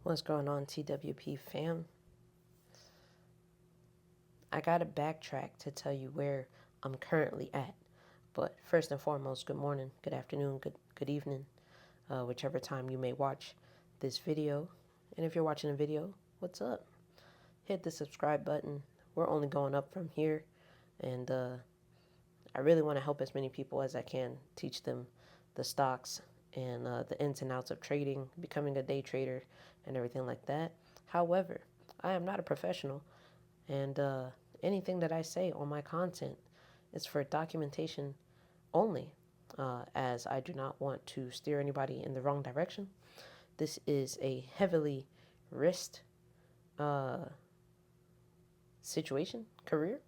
What's going on, TWP fam? I gotta backtrack to tell you where I'm currently at. But first and foremost, good morning, good afternoon, good evening, whichever time you may watch this video. And if you're watching a video, what's up? Hit the subscribe button. We're only going up from here, and I really want to help as many people as I can, teach them the stocks and the ins and outs of trading, becoming a day trader, and everything like that. However, I am not a professional, and anything that I say on my content is for documentation only, as I do not want to steer anybody in the wrong direction. This is a heavily risked situation, career.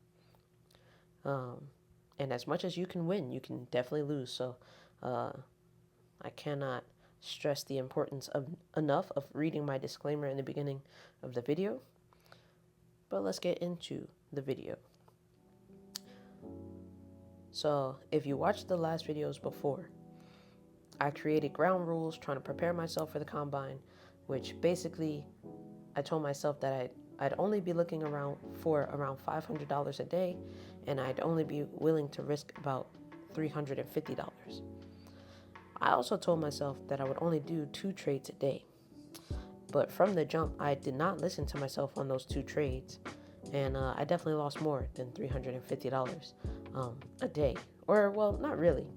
And as much as you can win, you can definitely lose. So I cannot stress the importance of enough of reading my disclaimer in the beginning of the video. But let's get into the video. So if you watched the last videos before, I created ground rules trying to prepare myself for the combine, which basically I told myself that I'd only be looking around for around $500 a day, and I'd only be willing to risk about $350. I also told myself that I would only do 2 trades a day. But from the jump, I did not listen to myself on those 2 trades, and I definitely lost more than $350 a day. Or, well, not really.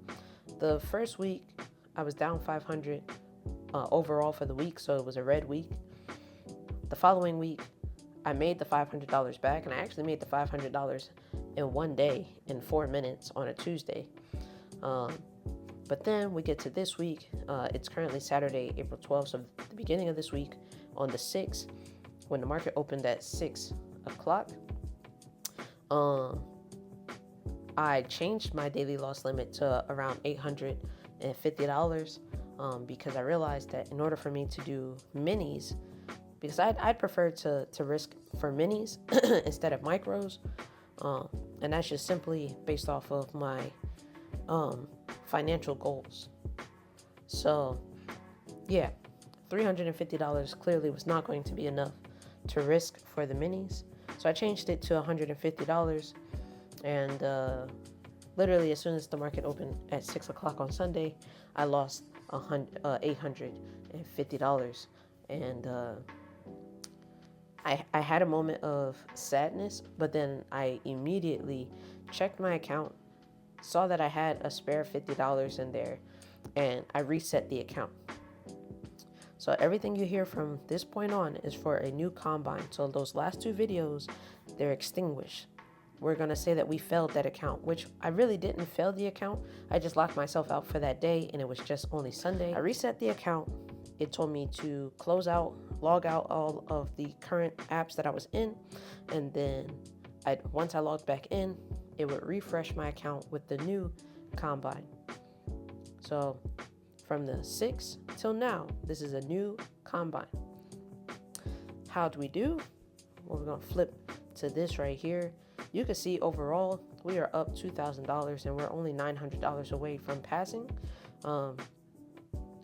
The first week, I was down 500 overall for the week, so it was a red week. The following week, I made the $500 back, and I actually made the $500 in one day, in 4 minutes on a Tuesday. But then we get to this week. It's currently Saturday, April 12th, so the beginning of this week, on the 6th, when the market opened at 6 o'clock, I changed my daily loss limit to around $850 because I realized that in order for me to do minis, because I'd prefer to risk for minis instead of micros, and that's just simply based off of my financial goals. So yeah, $350 clearly was not going to be enough to risk for the minis, so I changed it to $150, and literally as soon as the market opened at 6 o'clock on Sunday, I lost $850, and I had a moment of sadness, but then I immediately checked my account, saw that I had a spare $50 in there, and I reset the account. So everything you hear from this point on is for a new combine. So those last 2 videos, they're extinguished. We're going to say that we failed that account, which I really didn't fail the account. I just locked myself out for that day, and it was just only Sunday. I reset the account. It told me to close out, log out all of the current apps that I was in, and then once I logged back in, it would refresh my account with the new combine. So from the 6th till now, this is a new combine. How do we do? Well, we're going to flip to this right here. You can see overall, we are up $2,000, and we're only $900 away from passing.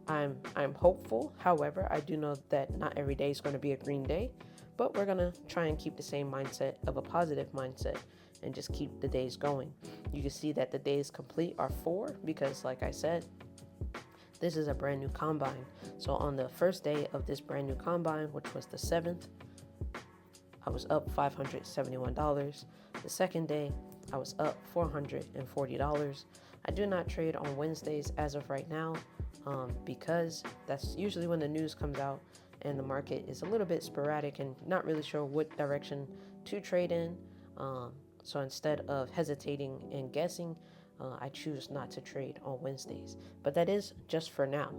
I'm hopeful. However, I do know that not every day is going to be a green day, but we're going to try and keep the same mindset of a positive mindset and just keep the days going. You can see that the days complete are 4 because, like I said, this is a brand new combine. So on the first day of this brand new combine, which was the 7th, I was up $571. The second day, I was up $440. I do not trade on Wednesdays as of right now, because that's usually when the news comes out and the market is a little bit sporadic and not really sure what direction to trade in. So instead of hesitating and guessing, I choose not to trade on Wednesdays. But that is just for now.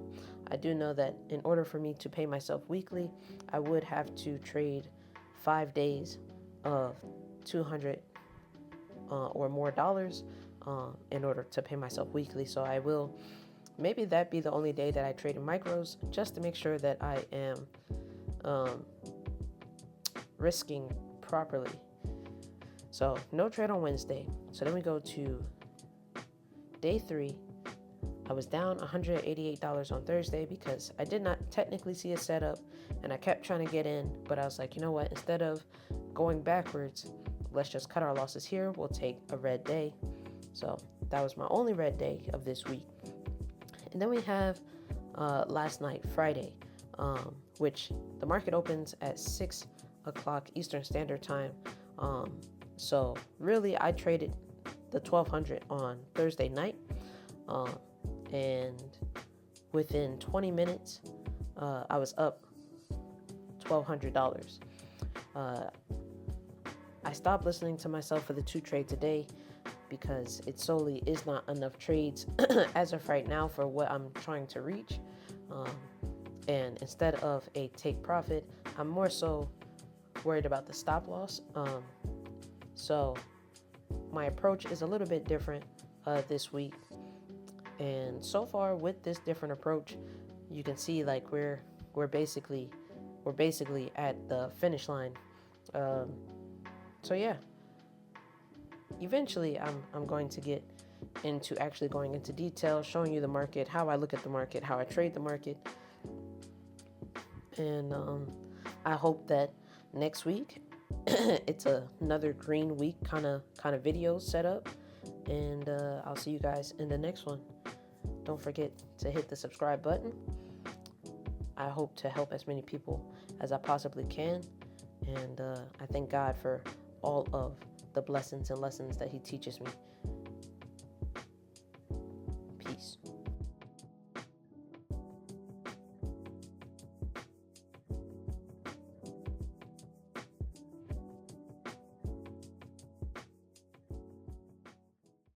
I do know that in order for me to pay myself weekly, I would have to trade 5 days of $200 or more dollars in order to pay myself weekly. So I will, maybe that be the only day that I trade in micros, just to make sure that I am risking properly. So no trade on Wednesday. So then we go to day 3 I was down $188 on Thursday because I did not technically see a setup, and I kept trying to get in, but I was like, you know what, instead of going backwards, let's just cut our losses here. We'll take a red day. So that was my only red day of this week. And then we have last night, Friday, which the market opens at 6 o'clock Eastern Standard Time. So really, I traded the 1200 on Thursday night, and within 20 minutes, I was up $1,200. I stopped listening to myself for the 2 trades a day because it solely is not enough trades as of right now for what I'm trying to reach. And instead of a take profit, I'm more so worried about the stop loss. So my approach is a little bit different this week. And so far with this different approach, you can see like we're basically at the finish line. So yeah, eventually I'm going to get into actually going into detail, showing you the market, how I look at the market, how I trade the market. And I hope that next week it's another green week kind of video set up. And I'll see you guys in the next one. Don't forget to hit the subscribe button. I hope to help as many people as I possibly can. And I thank God for all of the blessings and lessons that He teaches me.